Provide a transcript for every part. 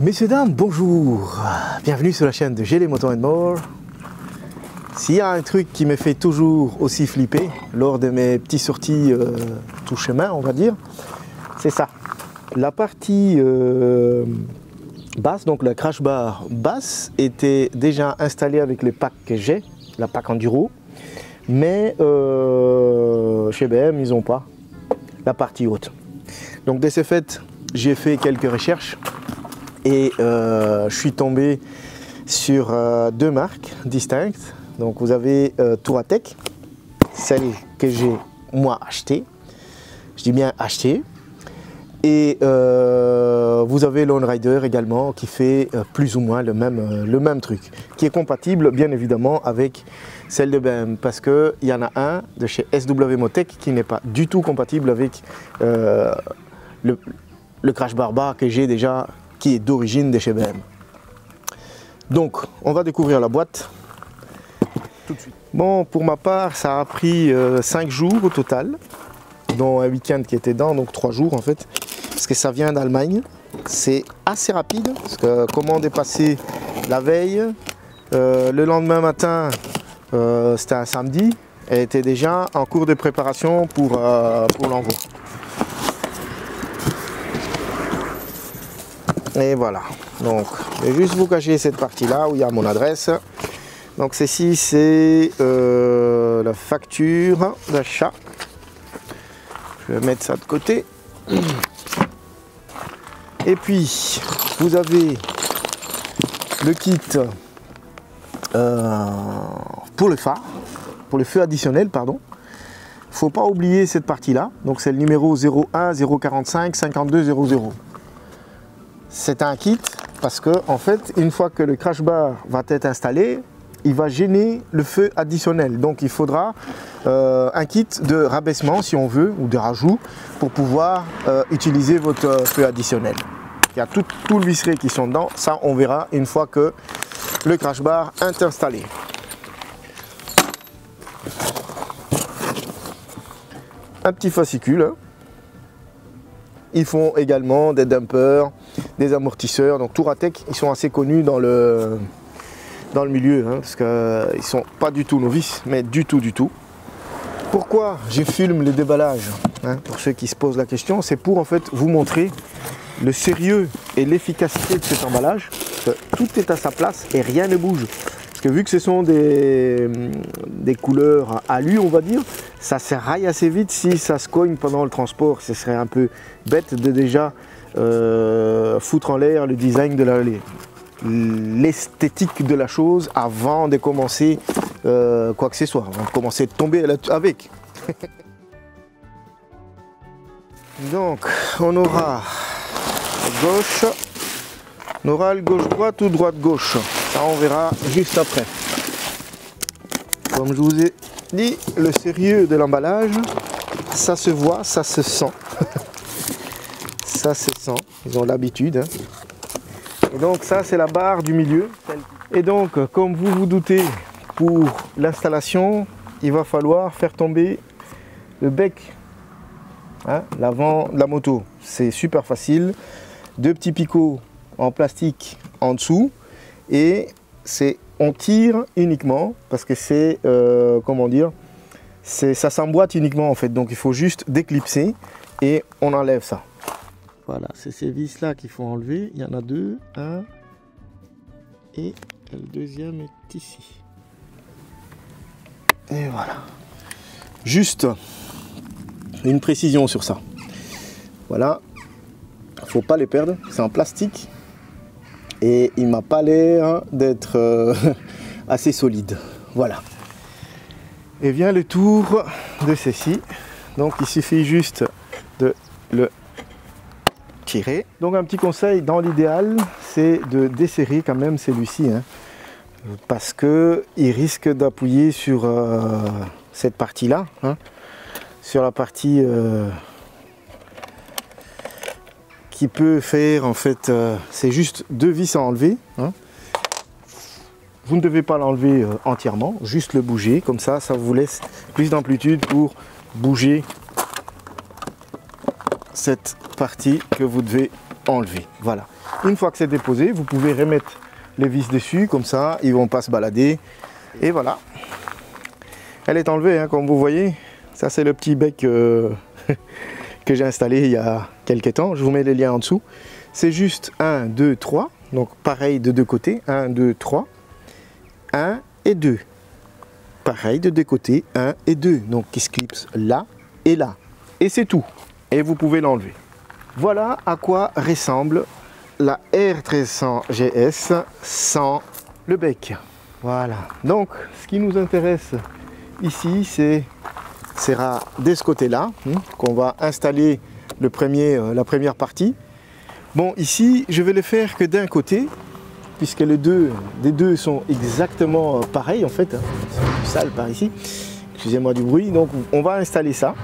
Messieurs, dames, bonjour. Bienvenue sur la chaîne de GL Moto & More. S'il y a un truc qui me fait toujours aussi flipper lors de mes petites sorties tout chemin, on va dire, c'est ça. La partie basse, donc la crash bar basse, était déjà installée avec les packs que j'ai, la pack Enduro, mais chez BM, ils n'ont pas la partie haute. Donc de ce fait, j'ai fait quelques recherches et je suis tombé sur deux marques distinctes. Donc vous avez Touratech, celle que j'ai moi achetée, je dis bien achetée, et vous avez Lone Rider également qui fait plus ou moins le même truc, qui est compatible bien évidemment avec celle de BM, parce qu'il y en a un de chez SW Motech qui n'est pas du tout compatible avec le crash bar que j'ai déjà, qui est d'origine de chez BM. Donc on va découvrir la boîte tout de suite. Bon, pour ma part, ça a pris 5 jours au total, dont un week-end qui était dedans, donc 3 jours en fait, parce que ça vient d'Allemagne. C'est assez rapide, parce que commande est passée la veille, le lendemain matin, c'était un samedi, elle était déjà en cours de préparation pour l'envoi. Et voilà, donc je vais juste vous cacher cette partie là où il y a mon adresse. Donc ceci c'est la facture d'achat. Je vais mettre ça de côté. Et puis vous avez le kit pour le phare, pour le feu additionnel, pardon. Il ne faut pas oublier cette partie là. Donc c'est le numéro 01 045 52 00. C'est un kit parce que en fait, une fois que le crash bar va être installé, il va gêner le feu additionnel. Donc il faudra un kit de rabaissement si on veut, ou de rajout, pour pouvoir utiliser votre feu additionnel. Il y a tout le visseré qui sont dedans, ça on verra une fois que le crash bar est installé. Un petit fascicule. Hein. Ils font également des dampers, des amortisseurs. Donc Touratech, ils sont assez connus dans le milieu, hein, parce qu'ils ne sont pas du tout novices, mais du tout. Pourquoi je filme le déballage, hein, pour ceux qui se posent la question, c'est pour en fait vous montrer le sérieux et l'efficacité de cet emballage. Que tout est à sa place et rien ne bouge. Parce que vu que ce sont des couleurs alu, on va dire, ça se raille assez vite. Si ça se cogne pendant le transport, ce serait un peu bête de déjà foutre en l'air le design de l'esthétique de la chose avant de commencer quoi que ce soit, avant de commencer de tomber avec. Donc on aura gauche, on aura le gauche-droite ou droite-gauche, ça on verra juste après. Comme je vous ai dit, le sérieux de l'emballage, ça se voit, ça se sent. Ça se sent, ils ont l'habitude. Hein. Et donc ça c'est la barre du milieu. Et donc comme vous vous doutez, pour l'installation, il va falloir faire tomber le bec, hein, l'avant de la moto. C'est super facile. 2 petits picots en plastique en dessous et on tire uniquement parce que c'est comment dire, ça s'emboîte uniquement en fait. Donc il faut juste déclipser et on enlève ça. Voilà, c'est ces vis là qu'il faut enlever. Il y en a 2, un et le deuxième est ici. Et voilà. Juste une précision sur ça. Voilà. Faut pas les perdre, c'est en plastique et il m'a pas l'air d'être assez solide. Voilà. Et vient le tour de ceci. Donc il suffit juste de le tirer. Donc un petit conseil dans l'idéal, c'est de desserrer quand même celui-ci, hein, parce que il risque d'appuyer sur cette partie-là, hein, sur la partie qui peut faire en fait, c'est juste 2 vis à enlever. Hein. Vous ne devez pas l'enlever entièrement, juste le bouger, comme ça vous laisse plus d'amplitude pour bouger cette partie que vous devez enlever. Voilà. Une fois que c'est déposé, vous pouvez remettre les vis dessus, comme ça, ils ne vont pas se balader. Et voilà. Elle est enlevée, hein, comme vous voyez. Ça, c'est le petit bec que j'ai installé il y a quelques temps. Je vous mets les liens en dessous. C'est juste 1, 2, 3. Donc, pareil de deux côtés. 1, 2, 3. 1 et 2. Pareil de deux côtés. 1 et 2. Donc, qui se clipse là et là. Et c'est tout. Et vous pouvez l'enlever. Voilà à quoi ressemble la R1300 GS sans le bec. Voilà. Donc, ce qui nous intéresse ici, sera de ce côté-là qu'on va installer la première partie. Bon, ici, je vais le faire que d'un côté, puisque les deux sont exactement pareils en fait. C'est plus sale par ici. Excusez-moi du bruit. Donc, on va installer ça.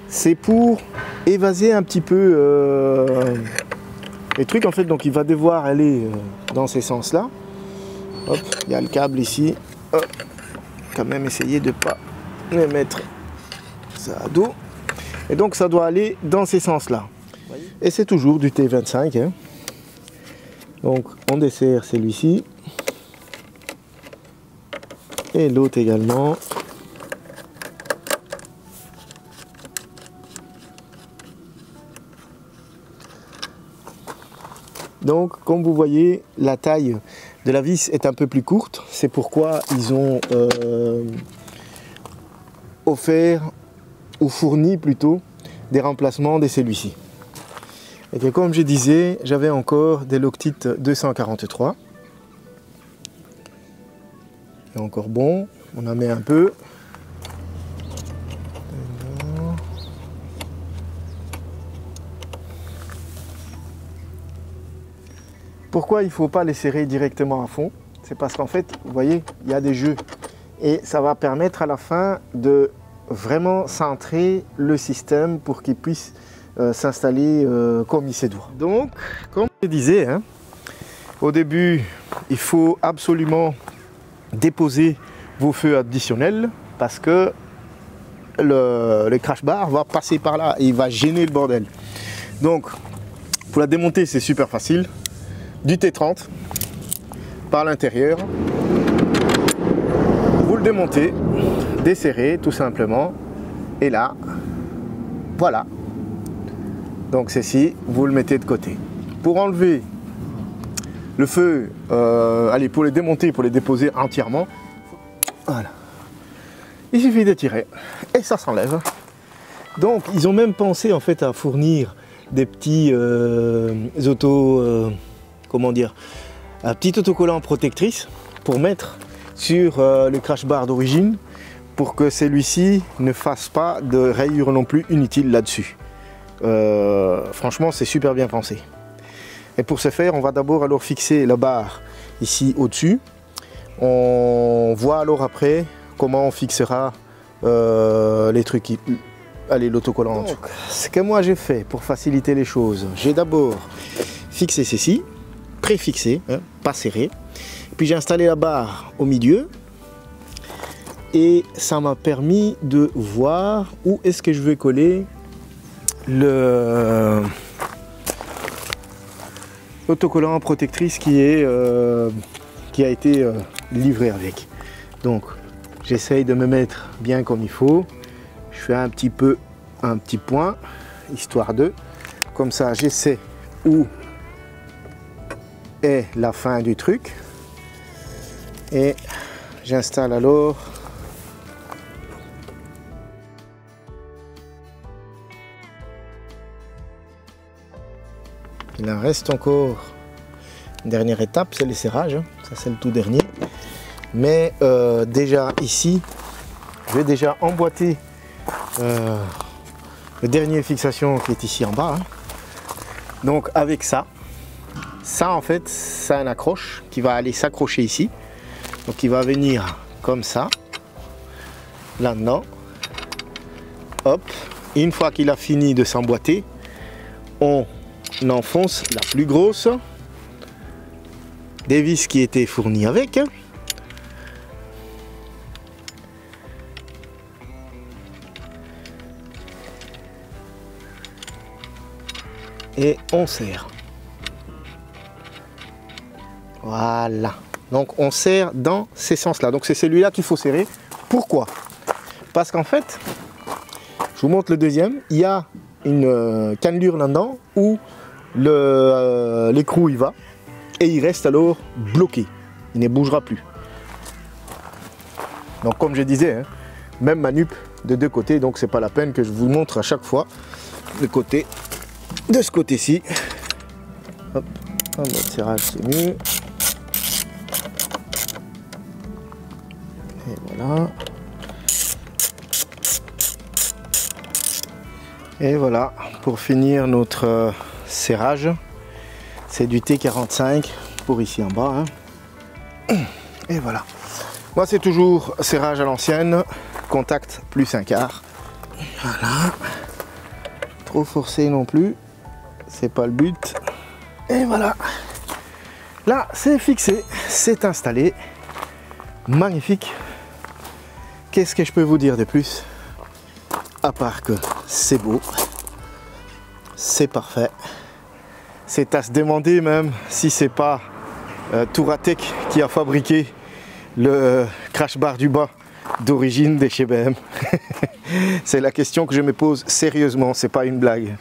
C'est pour évaser un petit peu les trucs en fait. Donc, il va devoir aller dans ces sens-là. Hop, il y a le câble ici. Hop, quand même essayer de ne pas me mettre ça à dos. Et donc, ça doit aller dans ces sens-là. Et c'est toujours du T25. Hein. Donc, on dessert celui-ci. Et l'autre également. Donc, comme vous voyez, la taille de la vis est un peu plus courte. C'est pourquoi ils ont offert, ou fourni plutôt, des remplacements de celui-ci. Et que, comme je disais, j'avais encore des Loctite 243. Et encore bon, on en met un peu. Pourquoi il ne faut pas les serrer directement à fond? C'est parce qu'en fait, vous voyez, il y a des jeux. Et ça va permettre à la fin de vraiment centrer le système pour qu'il puisse s'installer comme il se doit. Donc, comme je disais, hein, au début, il faut absolument déposer vos feux additionnels parce que le crash bar va passer par là et il va gêner le bordel. Donc, pour la démonter, c'est super facile. Du T30 par l'intérieur, vous le démontez, desserrez tout simplement, et là, voilà. Donc ceci, vous le mettez de côté. Pour enlever le feu, allez, pour les démonter, pour les déposer entièrement, voilà. Il suffit de tirer et ça s'enlève. Donc ils ont même pensé en fait à fournir des petits comment dire, un petit autocollant protectrice pour mettre sur le crash bar d'origine pour que celui-ci ne fasse pas de rayures non plus inutiles là-dessus. Franchement, c'est super bien pensé. Et pour ce faire, on va d'abord alors fixer la barre ici au-dessus. On voit alors après comment on fixera les trucs, allez, l'autocollant. Donc, ce que moi j'ai fait pour faciliter les choses, j'ai d'abord fixé ceci, préfixé, hein, pas serré. Puis j'ai installé la barre au milieu et ça m'a permis de voir où est-ce que je vais coller l'autocollant protectrice qui a été livré avec. Donc j'essaye de me mettre bien comme il faut. Je fais un petit point histoire de, comme ça je sais où est la fin du truc et j'installe alors il en reste encore une dernière étape, c'est le serrage, hein. Ça c'est le tout dernier, mais déjà ici je vais déjà emboîter le dernier fixation qui est ici en bas, hein. Donc avec ça en fait, c'est un accroche qui va aller s'accrocher ici. Donc il va venir comme ça, là-dedans. Hop. Et une fois qu'il a fini de s'emboîter, on enfonce la plus grosse des vis qui étaient fournies avec. et on serre. Voilà. Donc on serre dans ces sens-là. Donc c'est celui-là qu'il faut serrer. Pourquoi? Parce qu'en fait, je vous montre le deuxième. Il y a une cannelure là-dedans où l'écrou il va et il reste alors bloqué. Il ne bougera plus. Donc comme je disais, hein, même manip de deux côtés. Donc c'est pas la peine que je vous montre à chaque fois le côté de ce côté-ci. Hop, en mode serrage c'est mieux. Et voilà. Et voilà, pour finir notre serrage, c'est du T45 pour ici en bas. Hein. Et voilà. Moi c'est toujours serrage à l'ancienne, contact plus un quart. Voilà. Trop forcé non plus, c'est pas le but. Et voilà. Là c'est fixé, c'est installé. Magnifique. Qu'est-ce que je peux vous dire de plus? À part que c'est beau, c'est parfait. C'est à se demander même si c'est pas Touratech qui a fabriqué le crash bar du bas d'origine de chez BM. C'est la question que je me pose sérieusement, c'est pas une blague.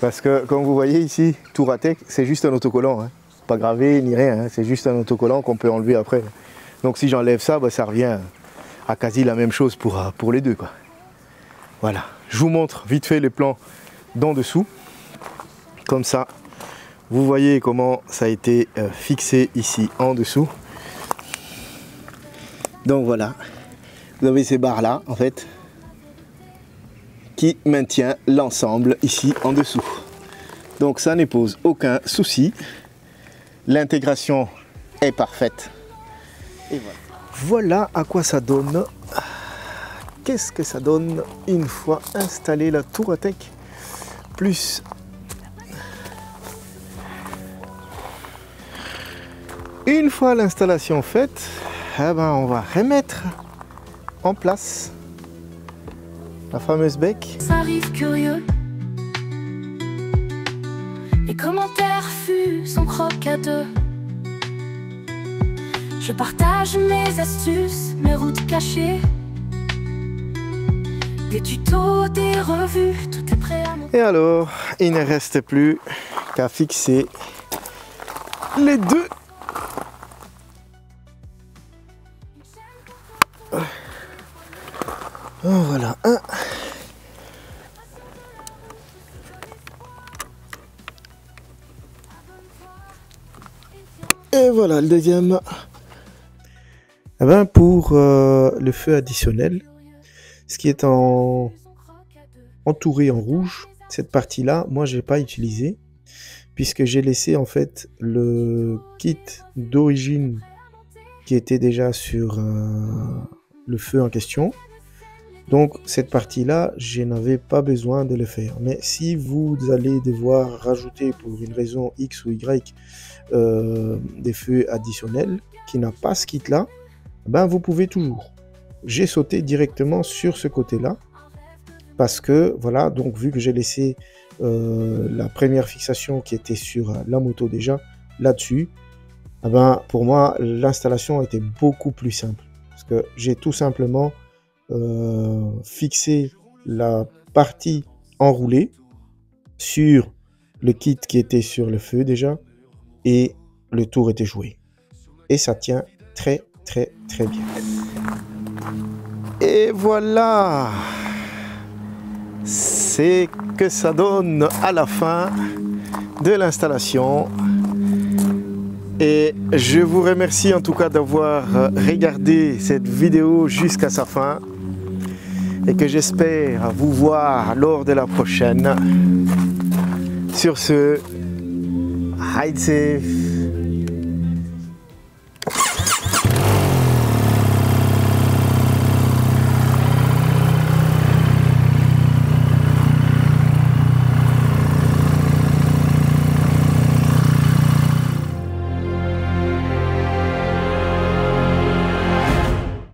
Parce que comme vous voyez ici, Touratech c'est juste un autocollant, hein. Pas gravé ni rien, hein. C'est juste un autocollant qu'on peut enlever après. Donc si j'enlève ça, bah, ça revient à quasi la même chose pour les deux, quoi. Voilà, je vous montre vite fait les plans d'en dessous. Comme ça, vous voyez comment ça a été fixé ici en dessous. Donc voilà, vous avez ces barres là en fait qui maintient l'ensemble ici en dessous. Donc ça ne pose aucun souci. L'intégration est parfaite. Et voilà. Voilà à quoi ça donne. Qu'est-ce que ça donne une fois installé la Touratech plus une fois l'installation faite, eh ben on va remettre en place la fameuse bec. Ça arrive curieux. Les commentaires fusent, on croque à deux. Je partage mes astuces, mes routes cachées. Des tutos, des revues, tout est prêt à monter. Et alors, il ne reste plus qu'à fixer les deux. En voilà un. Et voilà le deuxième. Eh ben pour le feu additionnel, ce qui est entouré en rouge, cette partie-là, moi j'ai pas utilisé puisque j'ai laissé en fait le kit d'origine qui était déjà sur le feu en question. Donc cette partie-là, je n'avais pas besoin de le faire. Mais si vous allez devoir rajouter pour une raison X ou Y des feux additionnels qui n'a pas ce kit-là, ben vous pouvez toujours. J'ai sauté directement sur ce côté-là parce que voilà, donc vu que j'ai laissé la première fixation qui était sur la moto déjà là-dessus, ben pour moi l'installation était beaucoup plus simple parce que j'ai tout simplement fixé la partie enroulée sur le kit qui était sur le feu déjà et le tour était joué et ça tient très bien. Et voilà, c'est que ça donne à la fin de l'installation. Et je vous remercie en tout cas d'avoir regardé cette vidéo jusqu'à sa fin et que j'espère vous voir lors de la prochaine. Sur ce, ride safe.